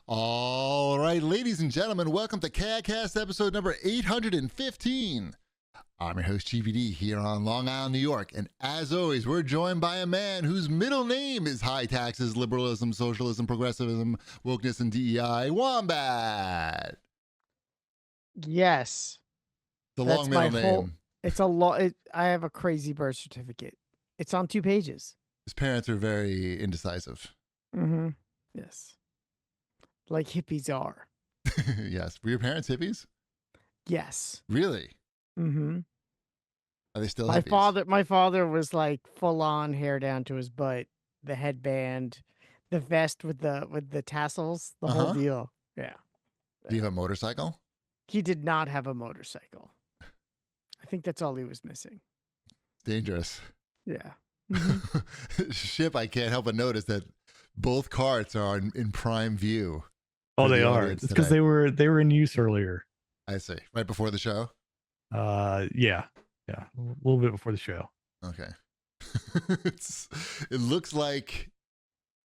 All right, ladies and gentlemen, welcome to CAGcast episode number 815. I'm your host, GVD, here on Long Island, New York. And as always, we're joined by a man whose middle name is high taxes, liberalism, socialism, progressivism, wokeness, and DEI, Wombat. Yes. The That's long middle name. It's a lot. I have a crazy birth certificate. It's on 2 pages. His parents are very indecisive. Mm-hmm. Yes. Like hippies are. Yes. Were your parents hippies? Yes. Really? Mm-hmm. Are they still My hippies? My father was like full on hair down to his butt, the headband, the vest with the tassels, the whole deal. Yeah. Do you have a motorcycle? He did not have a motorcycle. I think that's all he was missing. Dangerous. Yeah. Mm-hmm. Ship, I can't help but notice that both carts are in prime view. Oh, they are. It's because they were in use earlier. I see. Right before the show? Yeah. A little bit before the show. Okay. It looks like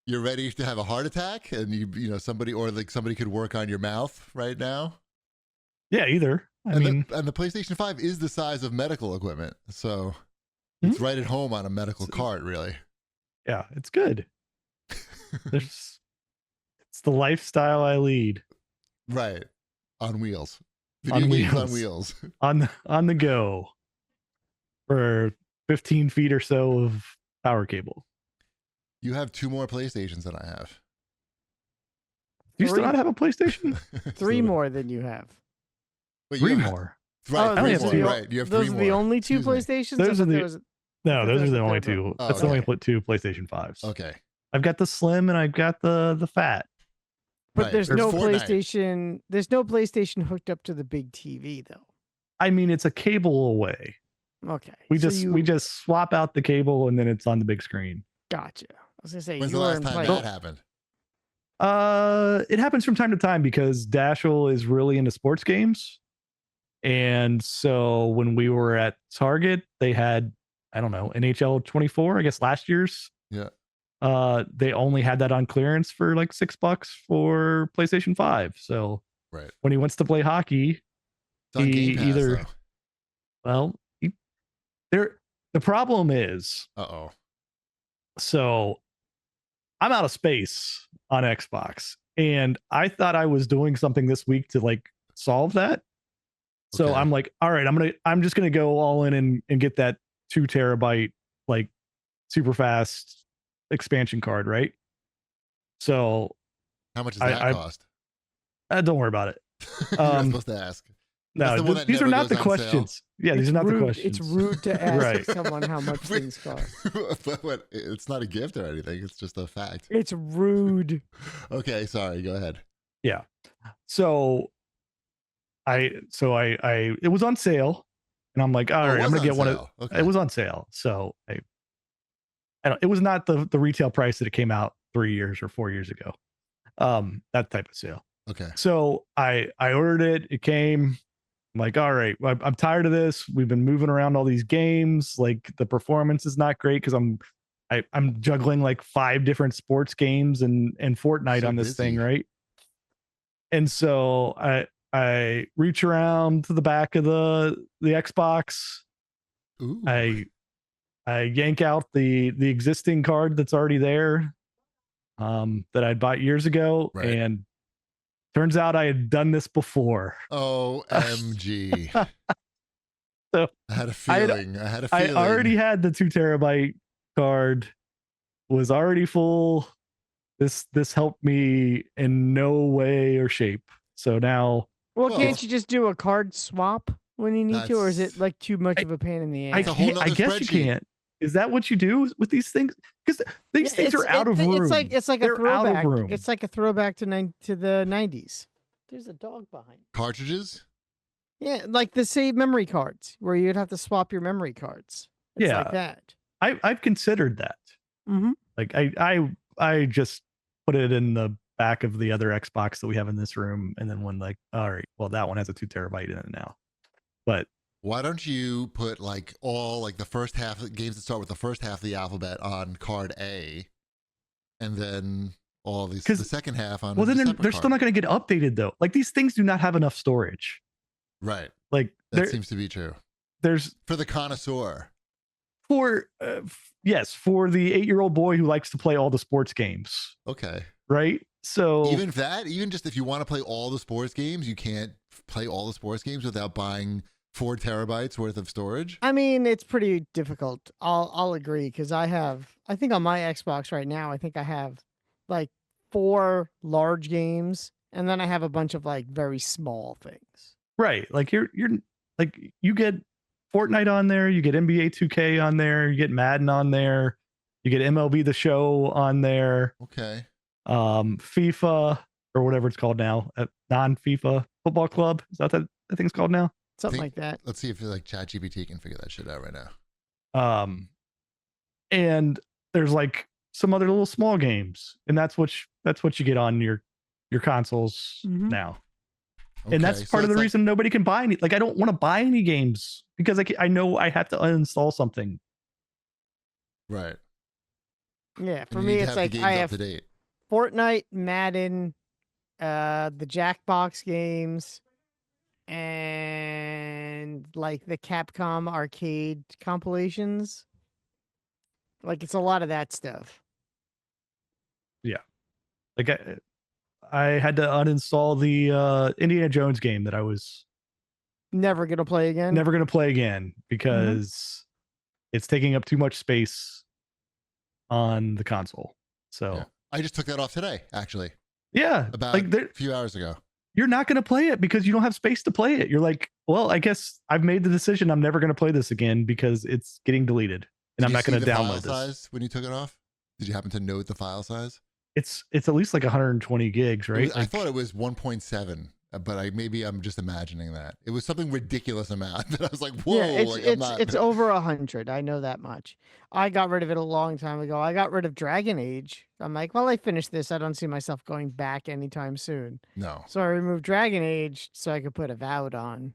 you're ready to have a heart attack, and somebody could work on your mouth right now. Yeah, either. And the PlayStation 5 is the size of medical equipment, so it's right at home on a medical cart, really. Yeah, it's good. It's the lifestyle I lead. Right. On wheels. Video games on wheels. On the go. For 15 feet or so of power cable. You have 2 more PlayStations than I have. Do you still not have a PlayStation? 3 more than you have. Wait, 3 more. Right, I only have 2. Right, you have 3 those more. Are the only 2 PlayStations? Those are the only 2. Oh, That's only 2 PlayStation 5s. Okay. I've got the slim and I've got the fat. But right. there's no PlayStation. There's no PlayStation hooked up to the big TV though. I mean, it's a cable away. Okay. We just swap out the cable and then it's on the big screen. Gotcha. I was gonna say, when's the last time that happened? It happens from time to time because Dashel is really into sports games. And so when we were at Target, they had, I don't know, NHL 24, I guess last year's. Yeah. They only had that on clearance for like $6 for PlayStation 5. So right. When he wants to play hockey, he either, well, the problem is, so I'm out of space on Xbox, and I thought I was doing something this week to like solve that. So I'm like, all right, I'm just gonna go all in and get that 2 terabyte like super fast expansion card, right? So how much does that cost? Don't worry about it. You're not supposed to ask. No, these are not the questions. Yeah, these are not the questions. It's rude to ask someone how much things cost. But it's not a gift or anything. It's just a fact. It's rude. Okay, sorry. Go ahead. Yeah. So it was on sale, and I'm like, all right, I'm gonna get one of. Okay. It was on sale, so I don't. It was not the retail price that it came out 3 years or 4 years ago. That type of sale. Okay. So I ordered it. It came. I'm like, all right, I'm tired of this. We've been moving around all these games. Like the performance is not great because I'm juggling like 5 different sports games and Fortnite on this thing, right? And so I reach around to the back of the Xbox. Ooh. I yank out the existing card that's already there, that I'd bought years ago, right. And turns out I had done this before. OMG. So I had a feeling. I already had the 2 terabyte card, was already full. This helped me in no way or shape. So now, well, can't you just do a card swap when you need to, or is it like too much of a pain in the ass? I guess you can't. Is that what you do with these things? Because these things are out of room. It's like They're a throwback. Out of room. It's like a throwback to the 90s. There's a dog behind. Cartridges? Yeah, like the save memory cards where you'd have to swap your memory cards. It's like that. I've considered that. Mm-hmm. Like I just put it in the back of the other Xbox that we have in this room, and then when like, all right, well that one has a 2 terabyte in it now. But why don't you put like all like the first half of games that start with the first half of the alphabet on card A, and then all these the second half on. Well, then they're still not going to get updated though. Like these things do not have enough storage. Right. Like that seems to be true. There's for the connoisseur. Yes, for the 8-year-old boy who likes to play all the sports games. Okay. Right. So even just if you want to play all the sports games, you can't play all the sports games without buying 4 terabytes worth of storage. I mean, it's pretty difficult. I'll agree because I think on my Xbox right now, I think I have like 4 large games, and then I have a bunch of like very small things. Right. Like you're like you get Fortnite on there, you get NBA 2K on there, you get Madden on there, you get MLB The Show on there. Okay. FIFA or whatever it's called now, non-FIFA Football Club. Is that I think it's called now? Something like that. Let's see if like ChatGPT can figure that shit out right now. And there's like some other little small games, and that's what you get on your consoles now. Okay, and that's part of the reason nobody can buy any. Like I don't want to buy any games because I know I have to uninstall something. Right. Yeah, for me it's like I have Fortnite, Madden, the Jackbox games, and like the Capcom arcade compilations. Like it's a lot of that stuff. Yeah. Like I had to uninstall the Indiana Jones game that I was never going to play again because it's taking up too much space on the console. So yeah. I just took that off today, actually. Yeah. About a few hours ago. You're not going to play it because you don't have space to play it. You're like, well, I guess I've made the decision. I'm never going to play this again because it's getting deleted and I'm not going to download this. Size when you took it off? Did you happen to note the file size? It's at least like 120 gigs, right? I thought it was 1.7, but maybe I'm just imagining that. It was something ridiculous amount that I was like, whoa. Yeah, it's over 100. I know that much. I got rid of it a long time ago. I got rid of Dragon Age. I'm like, well, I finished this. I don't see myself going back anytime soon. No. So I removed Dragon Age so I could put Avowed on.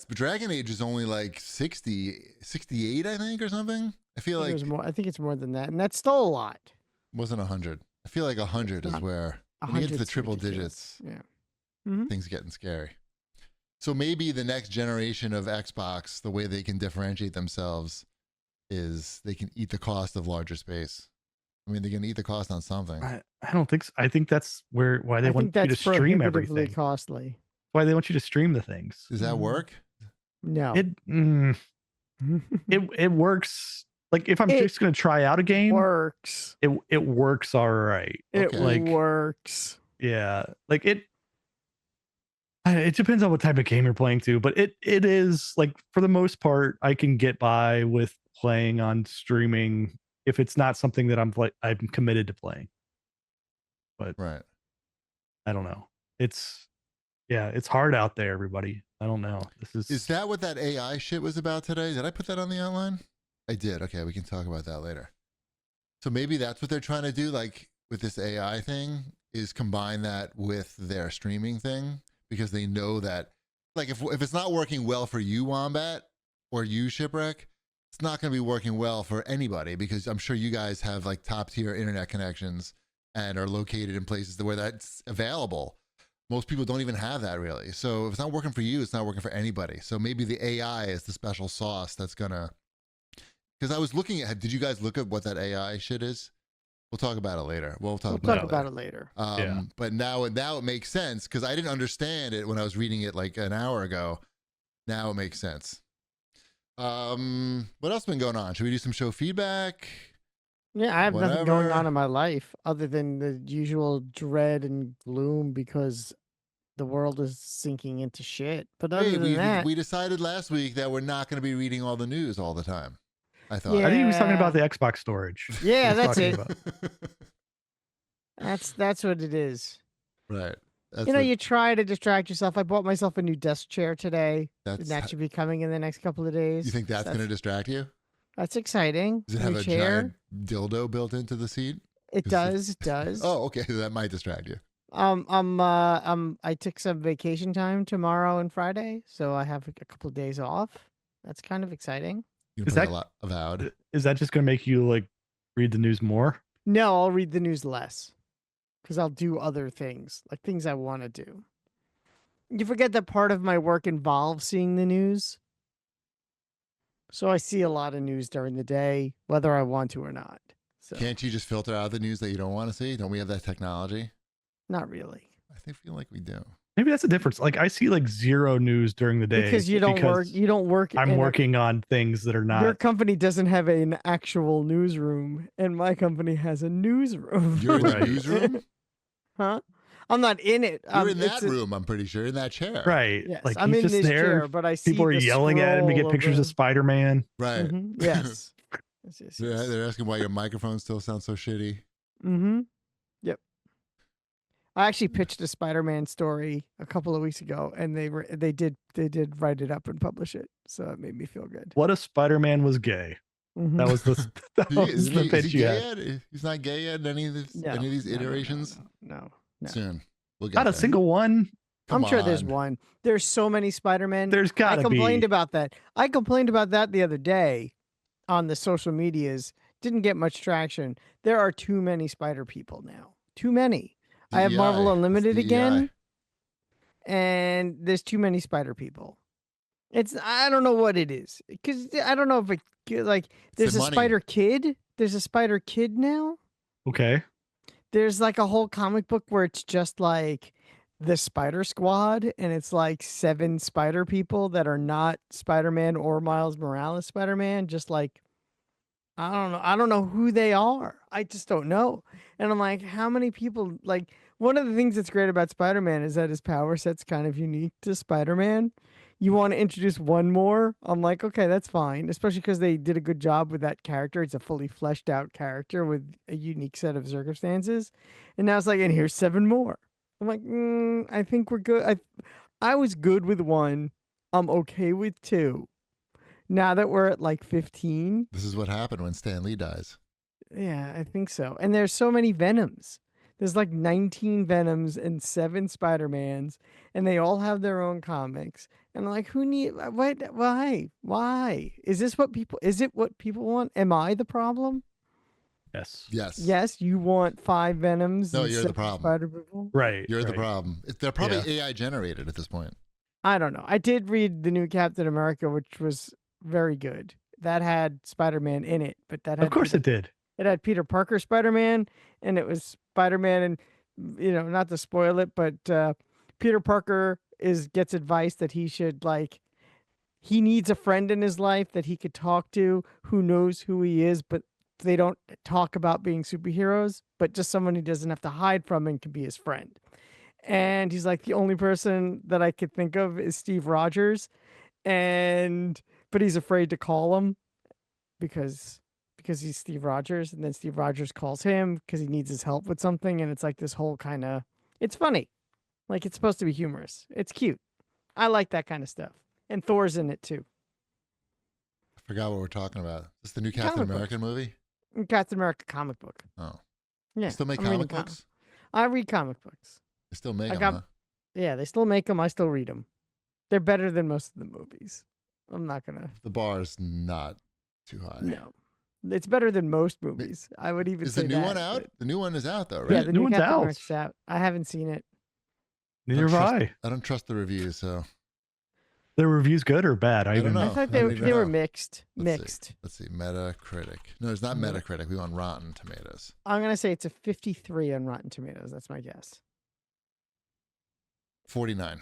Dragon Age is only like 68, I think, or something. I think it's more than that, and that's still a lot. Wasn't 100. I feel like 100 is where when you get to the triple digits, things getting scary. So maybe the next generation of Xbox, the way they can differentiate themselves is they can eat the cost of larger space. I mean, they can eat the cost on something. I don't think so. I think that's why they want you to stream everything. Costly. Why they want you to stream the things. Does that work? No. It works. Like if I'm just going to try out a game, it works all right. It works. Yeah. Like it depends on what type of game you're playing too, but it is like for the most part, I can get by with playing on streaming if it's not something that I'm committed to playing. But right. I don't know. It's hard out there, everybody. I don't know. Is that what that AI shit was about today? Did I put that on the outline? I did. Okay, we can talk about that later. So maybe that's what they're trying to do, like with this AI thing, is combine that with their streaming thing, because they know that, like, if it's not working well for you, Wombat, or you, Shipwreck, it's not going to be working well for anybody, because I'm sure you guys have like top tier internet connections and are located in places where that's available. Most people don't even have that really. So if it's not working for you, it's not working for anybody. So maybe the AI is the special sauce that's gonna. Because I was looking at, did you guys look at what that AI shit is? We'll talk about it later. We'll talk about it later. But now it makes sense because I didn't understand it when I was reading it like an hour ago. Now it makes sense. What else has been going on? Should we do some show feedback? Yeah, I have nothing going on in my life other than the usual dread and gloom because the world is sinking into shit. But other than that, we decided last week that we're not going to be reading all the news all the time. I thought. I think he was talking about the Xbox storage. Yeah, that's it. That's what it is. Right. You try to distract yourself. I bought myself a new desk chair today. That should be coming in the next couple of days. You think that's going to distract you? That's exciting. Does it have a giant dildo built into the seat? It does. It does. Oh, okay. That might distract you. I took some vacation time tomorrow and Friday, so I have a couple of days off. That's kind of exciting. Is that a lot Avowed? Is that just going to make you like read the news more? No, I'll read the news less. because I'll do other things, like things I want to do. You forget that part of my work involves seeing the news. So I see a lot of news during the day, whether I want to or not. So, can't you just filter out the news that you don't want to see? Don't we have that technology? not really. I feel like we do. Maybe that's the difference. Like I see like zero news during the day Because you don't work. You don't work. I'm working on things that are not. Your company doesn't have an actual newsroom, and my company has a newsroom. You're in the newsroom? Huh? I'm not in it. You're in that room, I'm pretty sure, in that chair. Right. Yes, like I'm in just this there. chair, but I see people are yelling at him to get pictures of Spider-Man. Right. Mm-hmm. Yes. yes. They're asking why your microphone still sounds so shitty. Mm-hmm. Yep. I actually pitched a Spider-Man story a couple of weeks ago, and they did write it up and publish it, so it made me feel good. What if Spider-Man was gay? Mm-hmm. That was the pitch you had. He's not gay yet in any of these iterations? No. Soon. We'll get not a single one. I'm sure there's one. There's so many Spider-Men. There's gotta be. I complained about that. I complained about that the other day on the social medias. Didn't get much traction. There are too many Spider people now. Too many. I have Marvel Unlimited again, and there's too many Spider people. I don't know what it is, because I don't know if there's a Spider Kid. There's a Spider Kid now. Okay. There's like a whole comic book where it's just like the Spider Squad, and it's like 7 Spider people that are not Spider-Man or Miles Morales Spider-Man. Just like, I don't know who they are. I just don't know. And I'm like, how many people, like, one of the things that's great about Spider-Man is that his power set's kind of unique to Spider-Man. You want to introduce one more? I'm like, okay, that's fine. Especially because they did a good job with that character. It's a fully fleshed out character with a unique set of circumstances. And now it's like, and here's 7 more. I'm like, I think we're good. I was good with 1. I'm okay with 2. Now that we're at like 15. This is what happened when Stan Lee dies. Yeah, I think so. And there's so many Venoms. There's like 19 Venoms and 7 Spider-Mans, and they all have their own comics. And I'm like, why? Is it what people want? Am I the problem? Yes. Yes, you want 5 Venoms. No, you're the problem. Spider people? Right. You're the problem. They're probably AI generated at this point. I don't know. I did read the new Captain America, which was very good. That had Spider-Man in it, but that had, of course it did. It had Peter Parker Spider-Man, and it was Spider-Man, and not to spoil it, but Peter Parker gets advice that he should he needs a friend in his life that he could talk to who knows who he is, but they don't talk about being superheroes, but just someone he doesn't have to hide from and can be his friend. And he's like, the only person that I could think of is Steve Rogers, but he's afraid to call him because he's Steve Rogers, and then Steve Rogers calls him because he needs his help with something, and it's like this whole kind of, it's funny. Like, it's supposed to be humorous. It's cute. I like that kind of stuff. And Thor's in it too. I forgot what we're talking about. Is this the new Captain America movie? Captain America comic book. Oh. Yeah. They still make comic books? I read comic books. They still make them, huh? Yeah, they still make them. I still read them. They're better than most of the movies. I'm not going to. The bar is not too high. No. It's better than most movies. I would even say that. Is the new one out? The new one is out, though, right? Yeah, the new one's out. I haven't seen it. Neither have I. I don't trust the reviews, so. The reviews good or bad? I don't know. I thought they were mixed. Let's see. Metacritic. No, it's not Metacritic. We want Rotten Tomatoes. I'm going to say it's a 53 on Rotten Tomatoes. That's my guess. 49.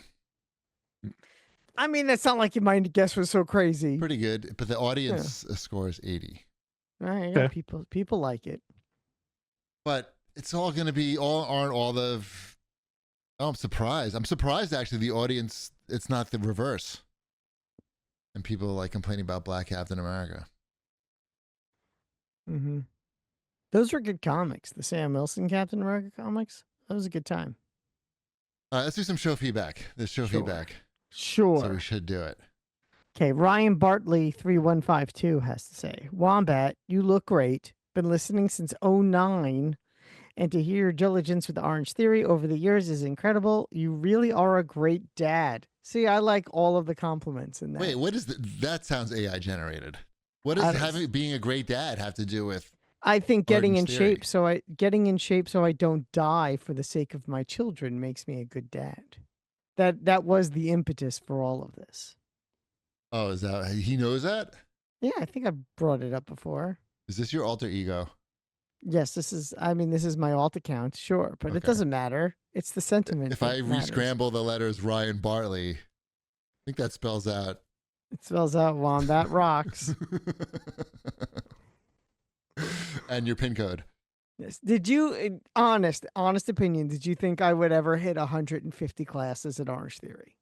I mean, that's not like my guess was so crazy. Pretty good, but the audience score is 80. All right, yeah, people like it. But it's all going to be aren't all the. Oh, I'm surprised. I'm surprised actually. The audience, it's not the reverse. And people like complaining about Black Captain America. Mm-hmm. Those were good comics. The Sam Wilson Captain America comics. That was a good time. All right, let's do some show feedback. There's show feedback. Sure. So we should do it. Okay, Ryan Bartley 3152 has to say, Wombat, you look great. Been listening since 2009, and to hear your diligence with Orange Theory over the years is incredible. You really are a great dad. See, I like all of the compliments in that. Wait, what is that? That sounds AI generated. What does being a great dad have to do with? I think getting in theory. shape so I don't die for the sake of my children makes me a good dad. That was the impetus for all of this. Oh, is that he knows that? Yeah, I think I brought it up before. Is this your alter ego? Yes, this is my alt account, sure, but it doesn't matter. It's the sentiment. If I re-scramble the letters Ryan Bartley, I think that spells out. It spells out Wombat Rocks. And your pin code. Yes. Did you, honest opinion, did you think I would ever hit 150 classes at Orange Theory?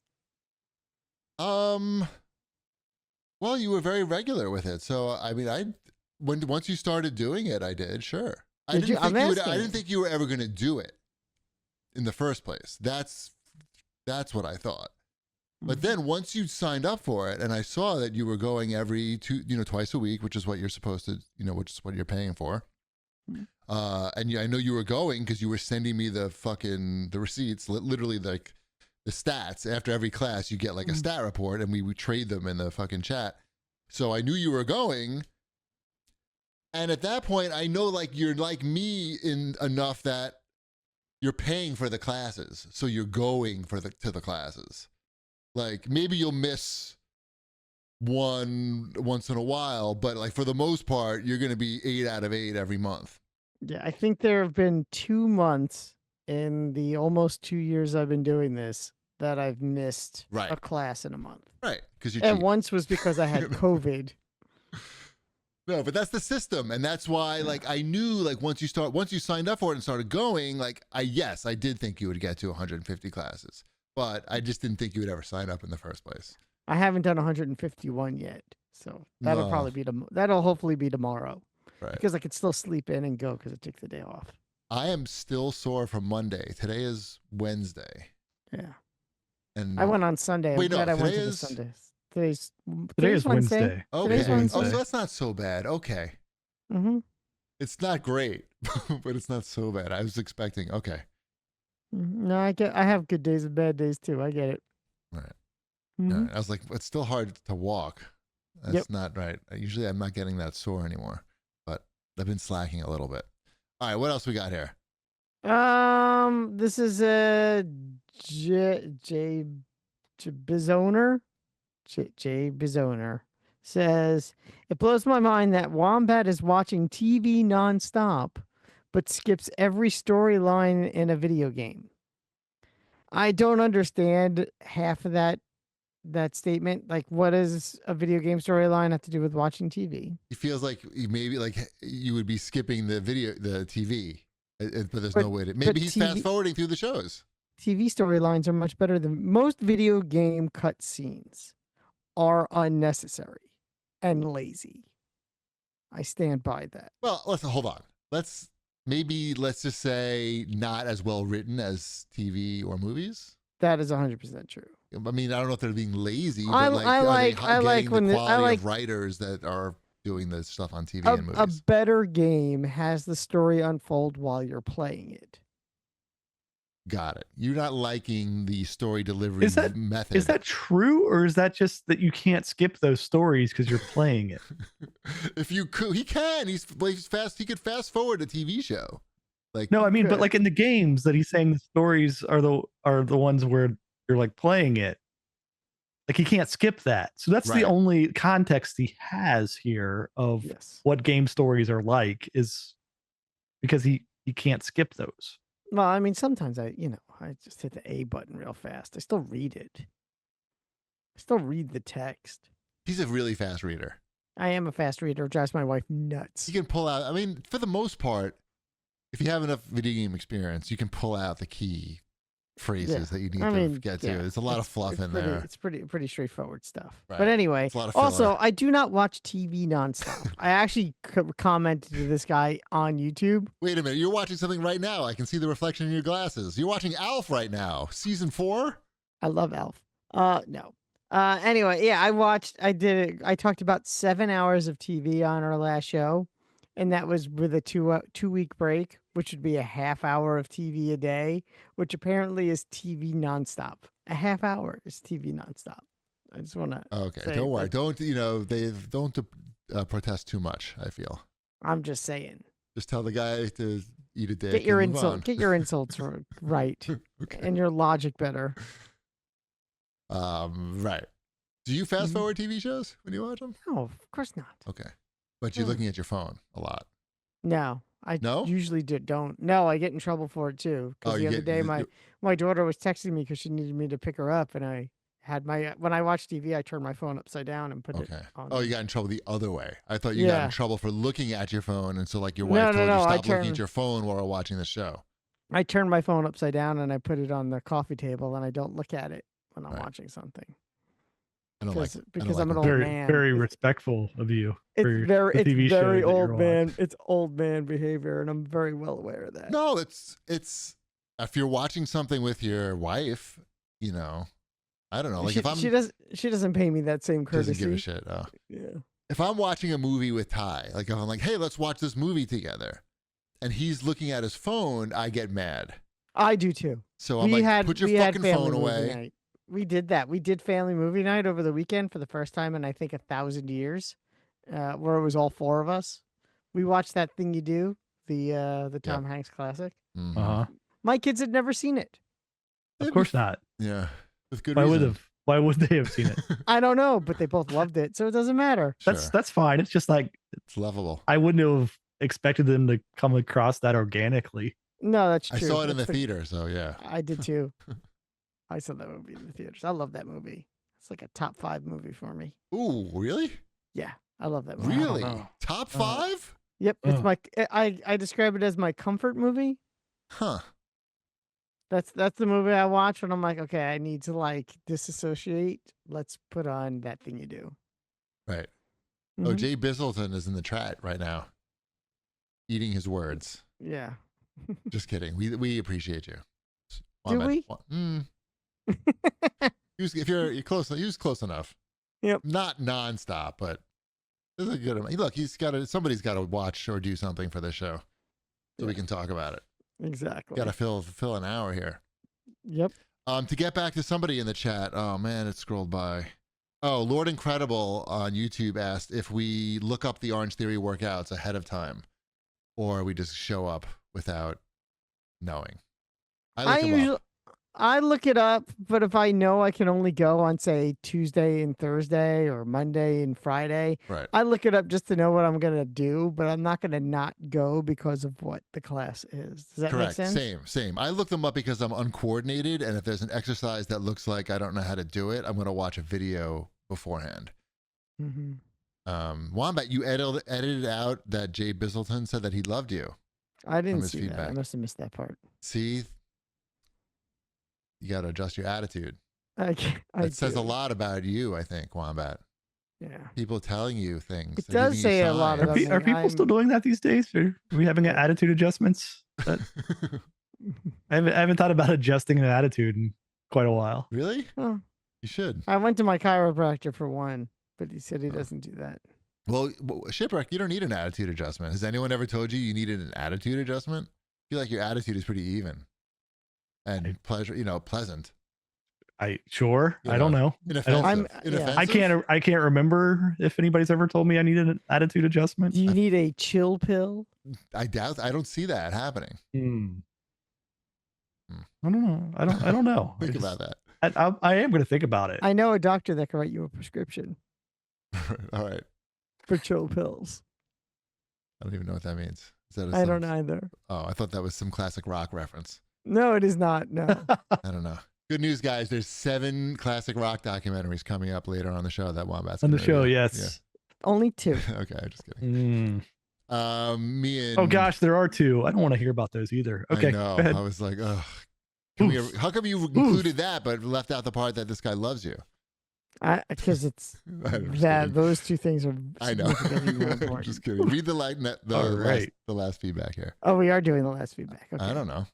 Well, you were very regular with it. So, I mean, once you started doing it, I did, sure. I didn't think you were ever going to do it in the first place. That's what I thought. But then once you signed up for it and I saw that you were going every twice a week, which is what you're supposed to, which is what you're paying for. And I know you were going because you were sending me the receipts, literally like the stats. After every class, you get like a stat report and we would trade them in the fucking chat. So I knew you were going. And at that point, I know like you're like me in enough that you're paying for the classes. So you're going to the classes. Like maybe you'll miss one once in a while, but like for the most part, you're going to be 8 out of 8 every month. Yeah, I think there have been 2 months in the almost 2 years I've been doing this that I've missed a class in a month. Right, because you. And once was because I had COVID. No, but that's the system, and that's why, like, I knew, like, once you signed up for it and started going, like, I did think you would get to 150 classes, but I just didn't think you would ever sign up in the first place. I haven't done 151 yet, so that'll that'll hopefully be tomorrow, right? Because I could still sleep in and go because I took the day off. I am still sore from Monday. Today is Wednesday. Yeah, and I went on Sunday. Wait, I went to the Sundays. Today is Wednesday. Okay. Wednesday. Oh, so that's not so bad. Okay. Mm-hmm. It's not great, but it's not so bad. I was expecting. Okay. No, I have good days and bad days too. I get it. Right. Mm-hmm. I was like, it's still hard to walk. That's not right. Usually I'm not getting that sore anymore, but I've been slacking a little bit. All right. What else we got here? This is a J Bizoner. J Bizoner says, it blows my mind that Wombat is watching TV nonstop, but skips every storyline in a video game. I don't understand half of that statement. Like, what does a video game storyline have to do with watching TV? He feels like maybe like you would be skipping the TV, but there's no way to. Maybe he's fast forwarding through the shows. TV storylines are much better than most video game cutscenes. Are unnecessary and lazy. I stand by that. Well, hold on. Let's just say not as well written as TV or movies. That is 100% true. I mean, I don't know if they're being lazy, but I like when the quality of writers that are doing this stuff on TV and movies. A better game has the story unfold while you're playing it. Got it. You're not liking the story delivery method. Is that true, or is that just that you can't skip those stories because you're playing it? If you could, he can. He's fast. He could fast forward a TV show. Like no, I mean, but like in the games that he's saying, the stories are the ones where you're like playing it. Like he can't skip that. So that's the only context he has here of what game stories are like, is because he can't skip those. Well, I mean, sometimes I just hit the A button real fast. I still read it. I still read the text. He's a really fast reader. I am a fast reader. It drives my wife nuts. You can pull out, I mean, for the most part, if you have enough video game experience, you can pull out the key phrases that you need to get to. There's a lot of fluff in there. It's pretty straightforward stuff. Right. But anyway, it's a lot of also, I do not watch TV nonstop. I actually commented to this guy on YouTube. Wait a minute. You're watching something right now. I can see the reflection in your glasses. You're watching Alf right now. Season 4? I love Alf. No. Anyway, yeah, I did it. I talked about 7 hours of TV on our last show. And that was with a 2-week break, which would be a half hour of TV a day, which apparently is TV nonstop. A half hour is TV nonstop. I just want to. Okay, don't worry. Don't protest too much. I feel. I'm just saying. Just tell the guy to eat a dick. Get your and move on. Get your insults right, okay. And your logic better. Right. Do you fast forward TV shows when you watch them? No, of course not. Okay, but you're looking at your phone a lot. No, I usually don't. No, I get in trouble for it too. Because the other day, my daughter was texting me because she needed me to pick her up, and I had when I watch TV, I turn my phone upside down and put it on. Oh, you got in trouble the other way. I thought you got in trouble for looking at your phone, and so like your wife told you stop looking at your phone while watching the show. I turn my phone upside down and I put it on the coffee table, and I don't look at it when I'm watching something. I don't like it. Because I'm an old man. Very respectful of you. It's very old man. It's old man behavior, and I'm very well aware of that. No, it's if you're watching something with your wife, you know, I don't know. Like she doesn't pay me that same courtesy. Doesn't give a shit. Oh. Yeah. If I'm watching a movie with Ty, like if I'm like, hey, let's watch this movie together, and he's looking at his phone, I get mad. I do too. So I'm like, put your fucking phone away. Night. We did that. We did family movie night over the weekend for the first time in I think 1,000 years, where it was all four of us. We watched That Thing You Do, the Tom Hanks classic. Mm-hmm. My kids had never seen it. Of course not. Yeah, with good reason. Why would they have seen it? I don't know, but they both loved it, so it doesn't matter. Sure. That's fine. It's just like it's lovable. I wouldn't have expected them to come across that organically. No, that's true. I saw it in the theater, so yeah. I did too. I saw that movie in the theaters. I love that movie. It's like a top 5 movie for me. Ooh, really? Yeah, I love that movie. Really? Top 5? Yep. It's I describe it as my comfort movie. Huh. That's the movie I watch when I'm like, okay, I need to like disassociate. Let's put on That Thing You Do. Right. Oh, Jay Bizzleton is in the chat right now, eating his words. Yeah. Just kidding. We appreciate you. Do we? If you're close, he was close enough. Yep. Not nonstop, but it's a good amount. Look, somebody's got to watch or do something for this show, so we can talk about it. Exactly. Got to fill an hour here. Yep. To get back to somebody in the chat. Oh man, it scrolled by. Oh, Lord Incredible on YouTube asked if we look up the Orange Theory workouts ahead of time, or we just show up without knowing. I look it up, but if I know I can only go on, say, Tuesday and Thursday or Monday and Friday, right. I look it up just to know what I'm going to do, but I'm not going to not go because of what the class is. Does that make sense? Same. I look them up because I'm uncoordinated, and if there's an exercise that looks like I don't know how to do it, I'm going to watch a video beforehand. Mm-hmm. Wombat, you edited out that Jay Bizzleton said that he loved you. I didn't see that. I must have missed that part. See? You got to adjust your attitude. That says a lot about you, I think, Wombat. Yeah. People telling you things. It does say a lot about Are people still doing that these days? Are we having attitude adjustments? I haven't thought about adjusting an attitude in quite a while. Really? Oh. You should. I went to my chiropractor for one, but he said he doesn't do that. Well, Shipwreck, you don't need an attitude adjustment. Has anyone ever told you needed an attitude adjustment? I feel like your attitude is pretty even. And pleasant. I don't know. I can't remember if anybody's ever told me I needed an attitude adjustment. Do you need a chill pill? I don't see that happening. I don't know. I don't know. Think about that. I am going to think about it. I know a doctor that can write you a prescription. All right. For chill pills. I don't even know what that means. I don't either. Oh, I thought that was some classic rock reference. No, it is not. No. I don't know. Good news, guys. There's 7 classic rock documentaries coming up later on the show that Wombat's on the show. Yes. Yeah. Only 2. Okay, I'm just kidding. Me and oh gosh, there are 2. I don't want to hear about those either. Okay, I know. I was like, ugh. How come you included that but left out the part that this guy loves you? Because it's that those 2 things are. I know. I'm just kidding. Read the last feedback here. Oh, we are doing the last feedback. Okay. I don't know.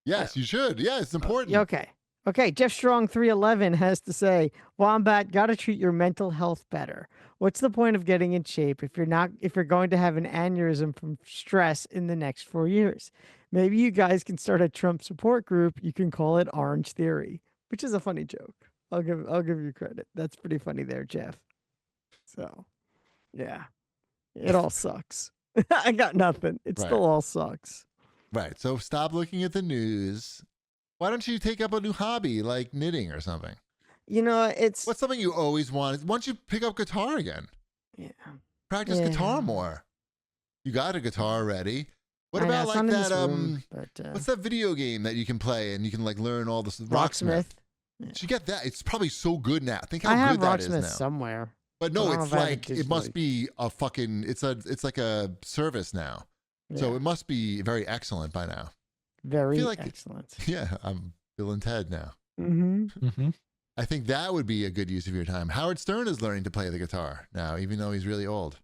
Yes, you should. Yeah, it's important. Okay. Jeff Strong 311 has to say, Wombat, got to treat your mental health better. What's the point of getting in shape if you're going to have an aneurysm from stress in the next 4 years? Maybe you guys can start a Trump support group. You can call it Orange Theory, which is a funny joke. I'll give you credit. That's pretty funny there, Jeff. So, yeah, it all sucks. I got nothing. It still all sucks. Right. So stop looking at the news. Why don't you take up a new hobby like knitting or something? You know, what's something you always wanted? Why don't you pick up guitar again? Yeah. Practice guitar more. You got a guitar already. What about like that? What's that video game that you can play and you can like learn all this? Rocksmith. Yeah. Did you get that? It's probably so good now. Think how good that is now. I have Rocksmith somewhere. But no, it's like it must be a fucking. It's like a service now. Yeah. So it must be very excellent by now. Very excellent. Yeah, I'm Bill and Ted now. Mm-hmm. I think that would be a good use of your time. Howard Stern is learning to play the guitar now, even though he's really old.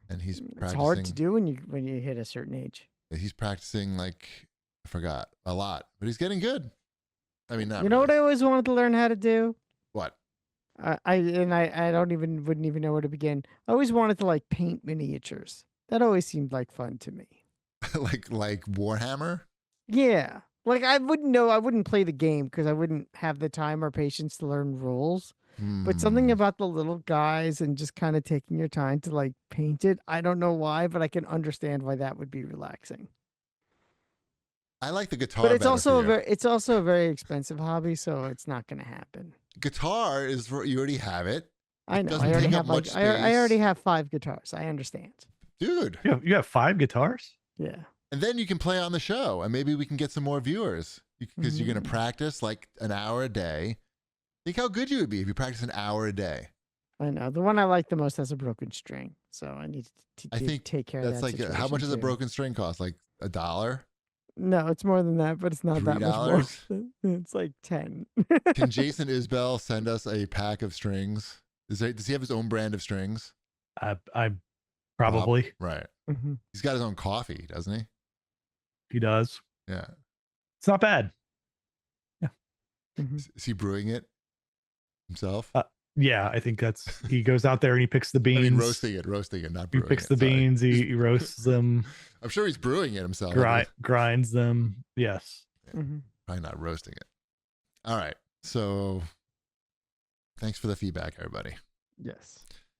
And he's practicing. It's hard to do when you hit a certain age. He's practicing like I forgot a lot, but he's getting good. I mean, not. You know what I always wanted to learn how to do? What? I wouldn't even know where to begin. I always wanted to like paint miniatures. That always seemed like fun to me. like Warhammer? Yeah. Like I wouldn't know. I wouldn't play the game because I wouldn't have the time or patience to learn rules. But something about the little guys and just kind of taking your time to like paint it. I don't know why, but I can understand why that would be relaxing. I like the guitar. But it's also a very expensive hobby, so it's not going to happen. Guitar is you already have it. I know. I already have 5 guitars. I understand. Dude. You have 5 guitars? Yeah. And then you can play on the show and maybe we can get some more viewers because you're going to practice like an hour a day. Think how good you would be if you practice an hour a day. I know. The one I like the most has a broken string. So I need to take care of that. That's like, how much does a broken string cost? Like $1? No, it's more than that, but it's not that much more. It's like 10. Can Jason Isbell send us a pack of strings? Does he have his own brand of strings? I probably. Right. Mm-hmm. He's got his own coffee, doesn't he? He does. Yeah. It's not bad. Yeah. Mm-hmm. Is he brewing it himself? Yeah, I think he goes out there and he picks the beans. I mean, roasting it, not brewing it. He picks the beans, he roasts them. I'm sure he's brewing it himself. Grinds them. Yes. Yeah, probably not roasting it. All right. So thanks for the feedback, everybody. Yes.